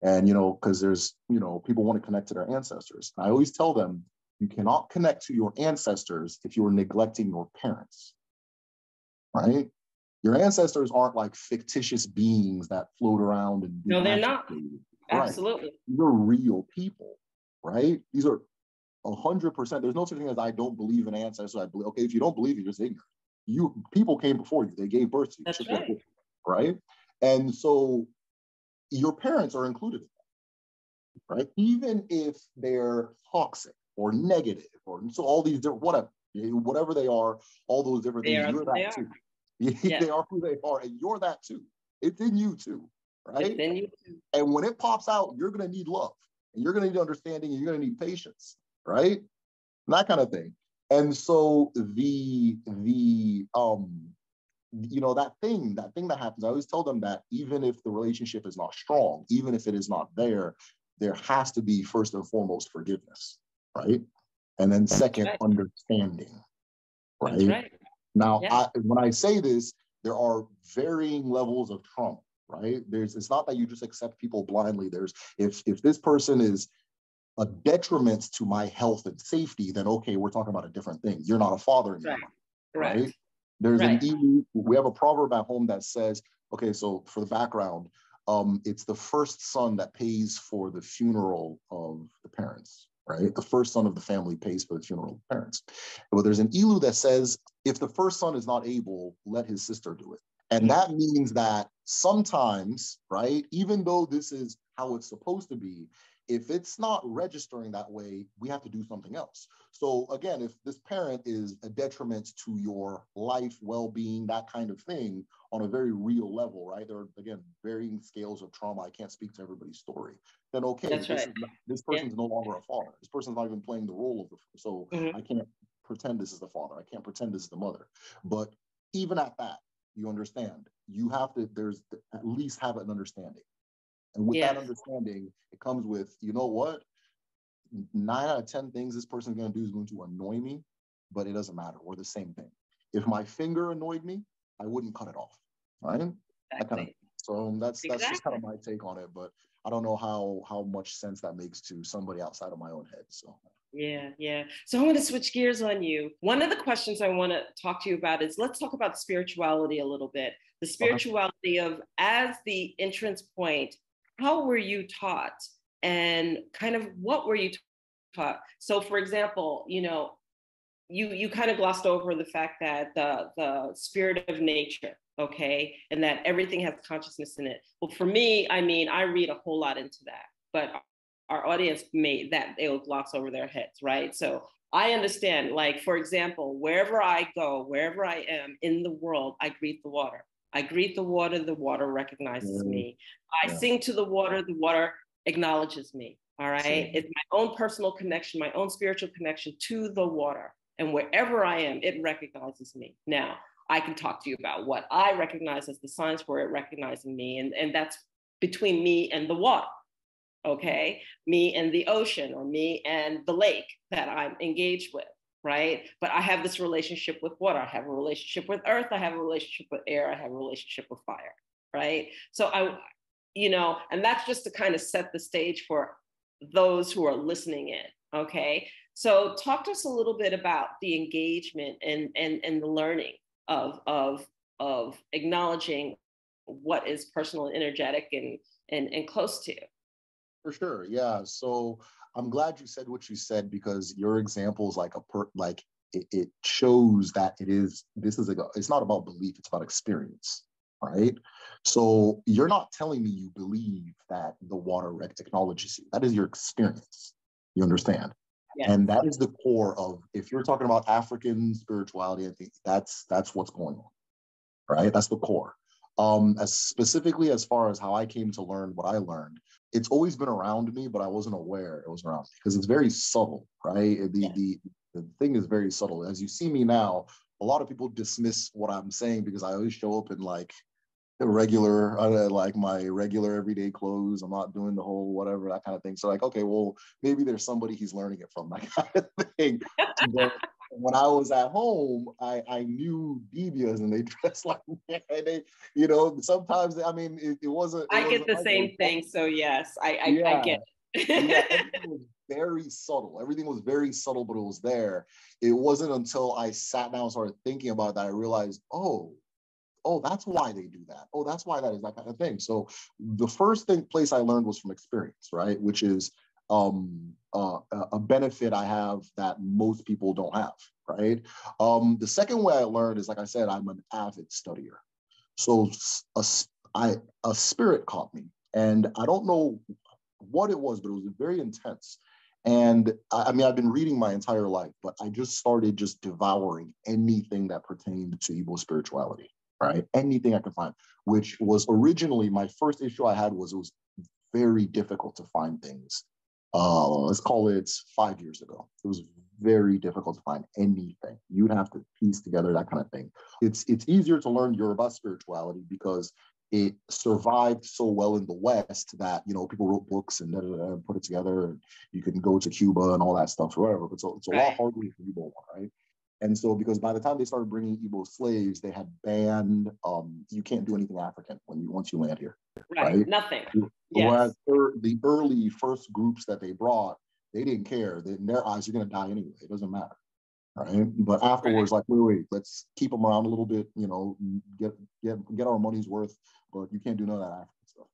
And, because there's, people want to connect to their ancestors. And I always tell them, you cannot connect to your ancestors if you are neglecting your parents, right? Your ancestors aren't like fictitious beings that float around and no, they're not. Right. Absolutely. These are real people, right? These are 100%. There's no such thing as I don't believe in ancestors. I believe, okay, if you don't believe, you're just ignorant. People came before you. They gave birth to you. That's right. Right? And so your parents are included in that, right? Even if they're toxic or negative or so all these different, whatever they are, all those different things, you're that too. They are who they are, and you're that too. It's in you too, right? It's in you too. And when it pops out, you're going to need love, and you're going to need understanding, and you're going to need patience, right? That kind of thing. And so that thing that happens, I always tell them that even if the relationship is not strong, even if it is not there has to be first and foremost forgiveness, right? And then second, understanding, right? That's right. Now, when I say this, there are varying levels of trauma, right? It's not that you just accept people blindly. If this person is a detriment to my health and safety, then okay, we're talking about a different thing. You're not a father anymore, right? There's we have a proverb at home that says, okay, so for the background, it's the first son that pays for the funeral of the parents, right? The first son of the family pays for the funeral of the parents. But there's an ilu that says, if the first son is not able, let his sister do it. And that means that sometimes, right, even though this is how it's supposed to be, if it's not registering that way, we have to do something else. So again, if this parent is a detriment to your life, well-being, that kind of thing on a very real level, right? There are, again, varying scales of trauma. I can't speak to everybody's story. Then okay, this person's no longer a father. This person's not even playing the role of the, so I can't pretend this is the father. I can't pretend this is the mother. But even at that, you understand, you have to, at least have an understanding. And with that understanding, it comes with, you know what? 9 out of 10 things this person's going to do is going to annoy me, but it doesn't matter. We're the same thing. If my finger annoyed me, I wouldn't cut it off, right? So that's just kind of my take on it, but I don't know how much sense that makes to somebody outside of my own head. So yeah. So I want to switch gears on you. One of the questions I want to talk to you about is, let's talk about spirituality a little bit. The spirituality of, as the entrance point, how were you taught, and kind of what were you taught? So for example, you kind of glossed over the fact that the spirit of nature, okay, and that everything has consciousness in it. Well, for me, I mean, I read a whole lot into that, but our audience may that they'll gloss over their heads, right? So I understand, like, for example, wherever I go, wherever I am in the world, I greet the water. I greet the water recognizes me. I sing to the water acknowledges me. All right. It's my own personal connection, my own spiritual connection to the water. And wherever I am, it recognizes me. Now, I can talk to you about what I recognize as the signs for it recognizing me. And that's between me and the water. Okay. Me and the ocean, or me and the lake that I'm engaged with. Right. But I have this relationship with water. I have a relationship with earth. I have a relationship with air. I have a relationship with fire. Right. So and that's just to kind of set the stage for those who are listening in. Okay. So talk to us a little bit about the engagement and the learning of acknowledging what is personal and energetic and close to you. For sure. Yeah. So I'm glad you said what you said, because your example is like it shows that it's not about belief, it's about experience, right? So you're not telling me you believe that the water acknowledges you. That is your experience. You understand? Yes. And that is the core of, if you're talking about African spirituality, I think that's what's going on, right? That's the core. As specifically as far as how I came to learn what I learned, it's always been around me, but I wasn't aware it was around me, because it's very subtle, right? The thing is very subtle. As you see me now, a lot of people dismiss what I'm saying because I always show up in like my regular everyday clothes. I'm not doing the whole whatever, that kind of thing. So like, okay, well, maybe there's somebody he's learning it from, that kind of thing. But when I was at home, I knew Devias, and they dressed like me. And they, sometimes, I mean, it wasn't. I get the same thing. So yes, I get it. Yeah, everything was very subtle. Everything was very subtle, but it was there. It wasn't until I sat down and started thinking about that I realized, oh, that's why they do that. Oh, that's why that is that kind of thing. So the first place I learned was from experience, right? Which is a benefit I have that most people don't have, right? The second way I learned is, like I said, I'm an avid studier. So a spirit caught me, and I don't know what it was, but it was very intense. And I mean, I've been reading my entire life, but I just started just devouring anything that pertained to Igbo spirituality. Right? Anything I could find, which was originally my first issue I had was it was very difficult to find things. Let's call it 5 years ago. It was very difficult to find anything. You'd have to piece together that kind of thing. It's easier to learn Yoruba spirituality because it survived so well in the West that, people wrote books and put it together, and you can go to Cuba and all that stuff or whatever. But it's a lot harder for Igbo, right? And so, because by the time they started bringing Igbo slaves, they had banned, you can't do anything African once you land here. Right? Nothing. Whereas the early first groups that they brought, they didn't care. In their eyes, you're going to die anyway. It doesn't matter. Right? But afterwards, like, wait, let's keep them around a little bit, get our money's worth, but you can't do none of that African stuff.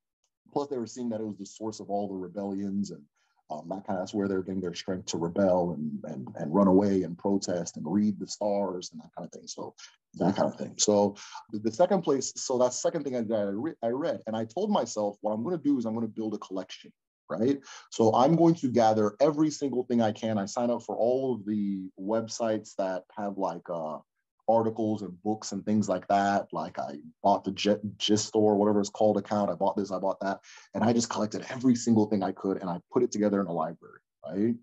Plus, they were seeing that it was the source of all the rebellions, and that's where they're getting their strength to rebel and run away and protest and read the stars and that kind of thing. So that kind of thing. So the second place, so that's the second thing I read, and I told myself, what I'm going to do is I'm going to build a collection, right? So I'm going to gather every single thing I can. I sign up for all of the websites that have like articles and books and things like that. Like I bought the Gist Store, whatever it's called, account. I bought this, I bought that. And I just collected every single thing I could, and I put it together in a library, right?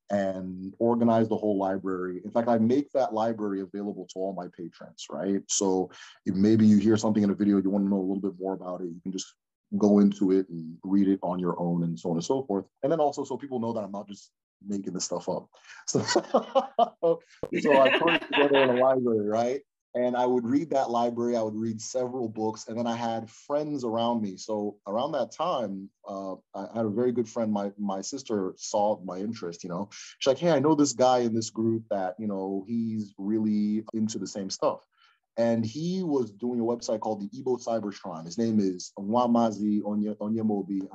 And organized the whole library. In fact, I make that library available to all my patrons, right? So if maybe you hear something in a video, you want to know a little bit more about it, you can just go into it and read it on your own, and so on and so forth. And then also, so people know that I'm not just making this stuff up. So I put it together in a library, right? And I would read that library. I would read several books, and then I had friends around me. So around that time, I had a very good friend. My sister saw my interest. She's like, "Hey, I know this guy in this group that he's really into the same stuff." And he was doing a website called the Igbo Cyber Shrine. His name is Nwamazi Onyemobi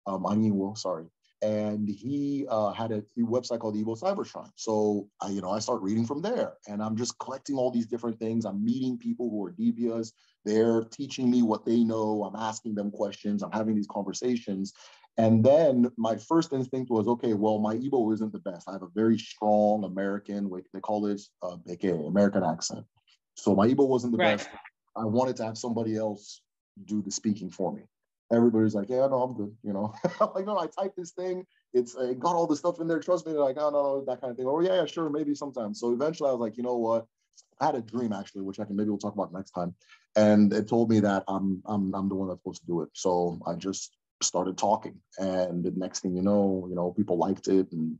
Anyiwo. Sorry. and he had a website called Igbo Cyber Shrine. So I start reading from there, and I'm just collecting all these different things. I'm meeting people who are Dibias. They're teaching me what they know. I'm asking them questions. I'm having these conversations. And then my first instinct was, okay, well, my Igbo isn't the best. I have a very strong American, they call it American accent. So my Igbo wasn't the best. I wanted to have somebody else do the speaking for me. Everybody's like, yeah, no, I'm good. I'm like, no, I typed this thing. It got all the stuff in there. Trust me. They're like, oh, no, that kind of thing. Oh, yeah, sure, maybe sometime. So eventually I was like, you know what? I had a dream, actually, which maybe we'll talk about next time. And it told me that I'm the one that's supposed to do it. So I just started talking. And the next thing you know, people liked it and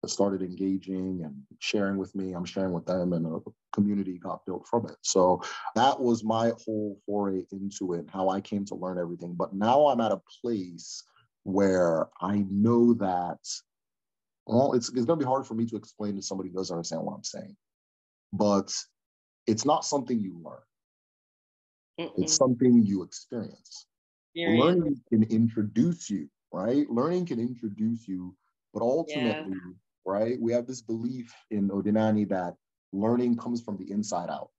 started engaging and sharing with me. I'm sharing with them, and a community got built from it. So that was my whole foray into it, how I came to learn everything. But now I'm at a place where I know that, well, it's going to be hard for me to explain to somebody who doesn't understand what I'm saying. But it's not something you learn. It's something you experience. Learning can introduce you, right? Learning can introduce you, but ultimately, right, we have this belief in Odinani that learning comes from the inside out.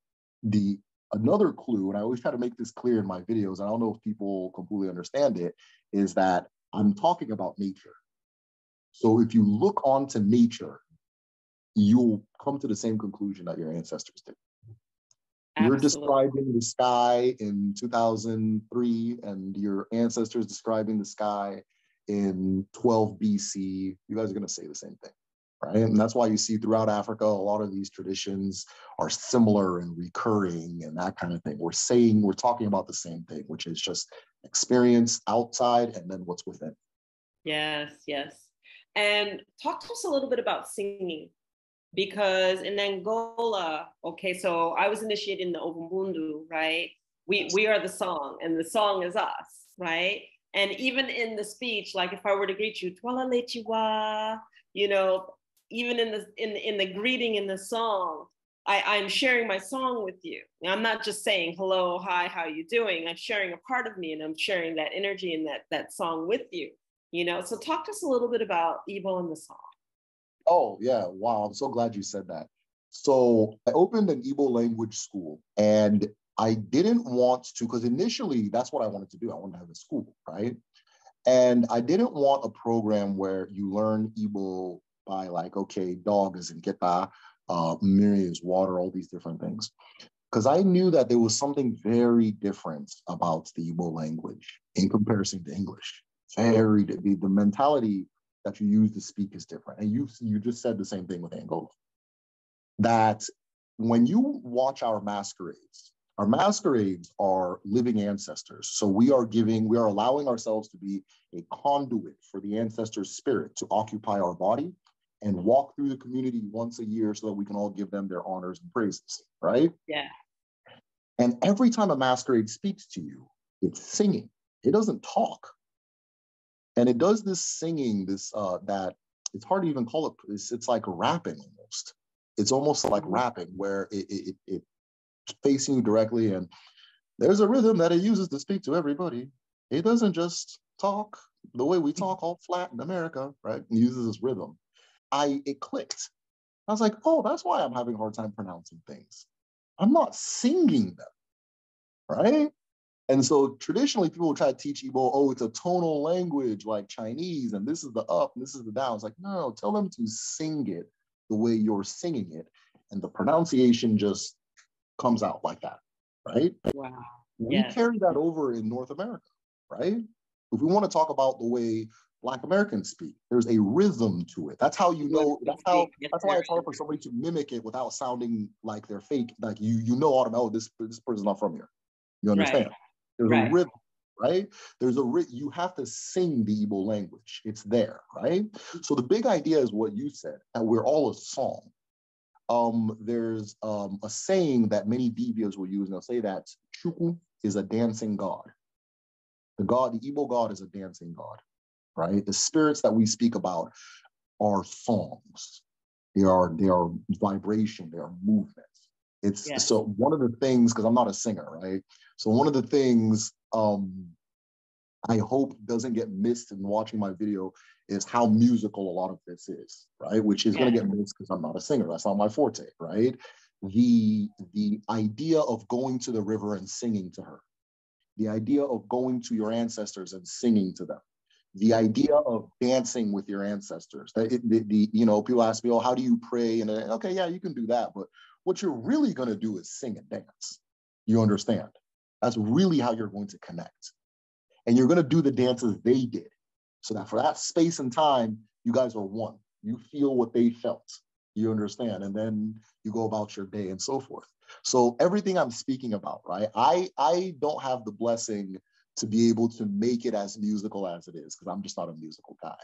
Another clue, and I always try to make this clear in my videos, I don't know if people completely understand it, is that I'm talking about nature. So if you look onto nature, you'll come to the same conclusion that your ancestors did. You're describing the sky in 2003, and your ancestors describing the sky in 12 BC. You guys are going to say the same thing, right? And that's why you see throughout Africa, a lot of these traditions are similar and recurring and that kind of thing. We're talking about the same thing, which is just experience outside and then what's within. Yes. And talk to us a little bit about singing. Because in Angola, okay, so I was initiated in the Ovumbundu, right? We are the song, and the song is us, right? And even in the speech, like if I were to greet you, Twala Lechiwa, even in the greeting in the song, I'm sharing my song with you. I'm not just saying hello, hi, how you doing? I'm sharing a part of me, and I'm sharing that energy and that song with you. So talk to us a little bit about Igbo and the song. Oh, yeah. Wow. I'm so glad you said that. So I opened an Igbo language school, and I didn't want to, because initially that's what I wanted to do. I wanted to have a school, right? And I didn't want a program where you learn Igbo by like, okay, dog is in keta, miri is water, all these different things. Because I knew that there was something very different about the Igbo language in comparison to English. The mentality that you use to speak is different. And you just said the same thing with Angola. That when you watch our masquerades are living ancestors. So we are allowing ourselves to be a conduit for the ancestors' spirit to occupy our body and walk through the community once a year so that we can all give them their honors and praises, right? Yeah. And every time a masquerade speaks to you, it's singing. It doesn't talk. And it does this singing, that it's hard to even call it. It's like rapping almost. It's almost like rapping, where it's facing you directly, and there's a rhythm that it uses to speak to everybody. It doesn't just talk the way we talk, all flat in America, right? It uses this rhythm. It clicked. I was like, oh, that's why I'm having a hard time pronouncing things. I'm not singing them, right? And so traditionally, people will try to teach Igbo, oh, it's a tonal language like Chinese, and this is the up, and this is the down. It's like, no, tell them to sing it the way you're singing it, and the pronunciation just comes out like that, right? Wow. We carry that over in North America, right? If we want to talk about the way Black Americans speak, there's a rhythm to it. That's how you know. That's why it's hard for somebody to mimic it without sounding like they're fake. Like you know automatically, this person's not from here. You understand? Right. There's a rhythm, right? You have to sing the Igbo language. It's there, right? So the big idea is what you said, that we're all a song. There's a saying that many Dibias will use, and they'll say that Chukwu is a dancing god. The Igbo god is a dancing god, right? The spirits that we speak about are songs. They are vibration, they are movements. So one of the things, because I'm not a singer, right? So one of the things I hope doesn't get missed in watching my video is how musical a lot of this is, right? Which is going to get missed because I'm not a singer. That's not my forte, right? The idea of going to the river and singing to her, the idea of going to your ancestors and singing to them, the idea of dancing with your ancestors. People ask me, oh, how do you pray? And okay, yeah, you can do that. But what you're really going to do is sing and dance. You understand? That's really how you're going to connect. And you're going to do the dances they did. So that for that space and time, you guys are one. You feel what they felt. You understand? And then you go about your day and so forth. So everything I'm speaking about, right? I don't have the blessing to be able to make it as musical as it is, because I'm just not a musical guy.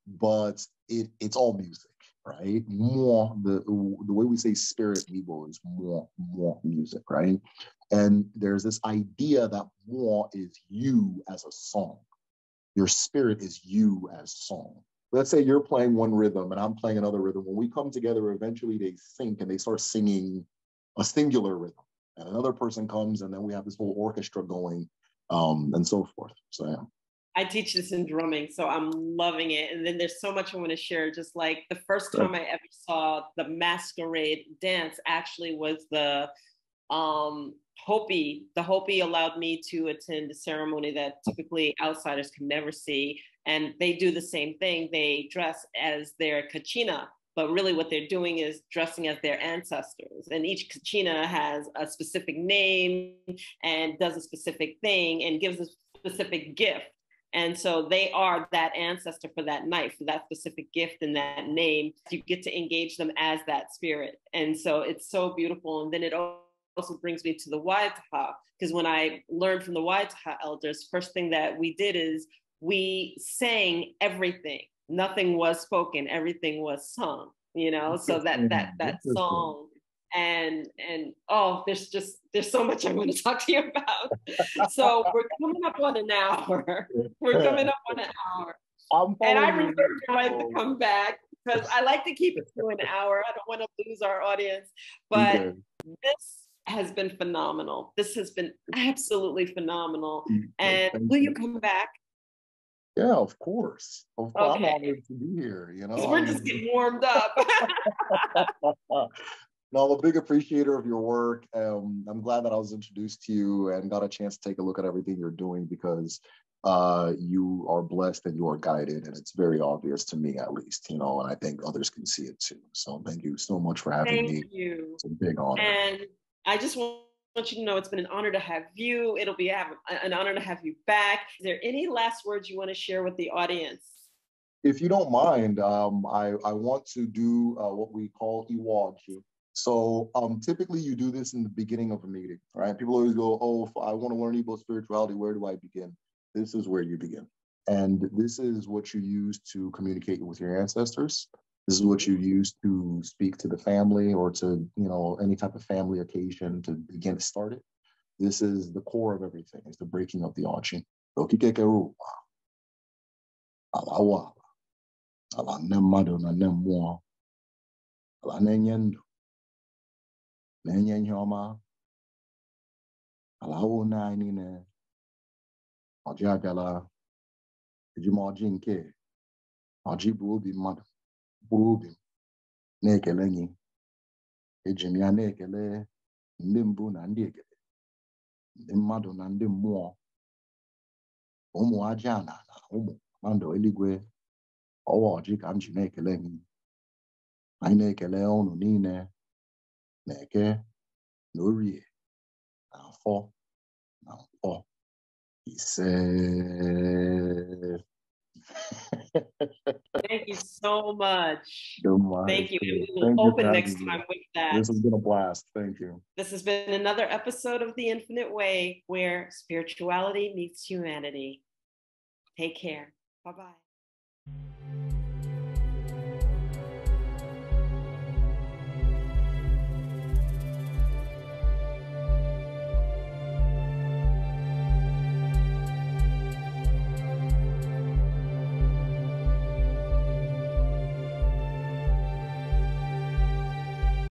But it's all music, right? More the way we say spirit Igbo is more music, right? And there's this idea that more is you as a song. Your spirit is you as song. Let's say you're playing one rhythm and I'm playing another rhythm. When we come together, eventually they sync and they start singing a singular rhythm. And another person comes and then we have this whole orchestra going, and so forth. So yeah. I teach this in drumming, so I'm loving it. And then there's so much I want to share. Just like the first time I ever saw the masquerade dance actually was the Hopi. The Hopi allowed me to attend a ceremony that typically outsiders can never see. And they do the same thing. They dress as their kachina, but really what they're doing is dressing as their ancestors. And each kachina has a specific name and does a specific thing and gives a specific gift. And so they are that ancestor for that night, for that specific gift and that name. You get to engage them as that spirit. And so it's so beautiful. And then it also brings me to the Waitaha, because when I learned from the Waitaha elders, first thing that we did is we sang everything. Nothing was spoken, everything was sung, so that song. And oh, there's so much I want to talk to you about. So we're coming up on an hour. We're coming up on an hour. And I reserve the right to come back because I like to keep it to an hour. I don't want to lose our audience. But this has been phenomenal. This has been absolutely phenomenal. And will you come back? Yeah, of course. Of course. Okay. I'm honored to be here, We're just getting warmed up. No, I'm a big appreciator of your work. I'm glad that I was introduced to you and got a chance to take a look at everything you're doing, because you are blessed and you are guided, and it's very obvious to me, at least, and I think others can see it too. So thank you so much for having me. Thank you. It's a big honor. And I just want you to know it's been an honor to have you. It'll be an honor to have you back. Is there any last words you want to share with the audience? If you don't mind, I want to do what we call Iwaji. So typically you do this in the beginning of a meeting, right? People always go, oh, if I want to learn about spirituality, where do I begin? This is where you begin. And this is what you use to communicate with your ancestors. This is what you use to speak to the family or to, any type of family occasion to begin to start it. This is the core of everything. It's the breaking of the Achi. Na-enye ihe ọma, ala awụ anyị niile, ọjị abịala, eji m ọjị nke, ọjị bụ obi mmadụ, mkpụrụ obi m, na-ekele gị, eji m ya na-ekele ndị mbụ na ndị ekele, ndị mmadụ na ndị mmụọ, ụmụ aja na ụmụ mmadụ eluigwe, ọwa ọjị ka m ji na-ekele gị. Anyị na-ekele unu niile, na-eke, na orie, na afọ, na nkwọ, ise. Thank you so much. Thank you. And we will open next time with that. This has been a blast. Thank you. This has been another episode of The Infinite Way, where spirituality meets humanity. Take care. Bye-bye.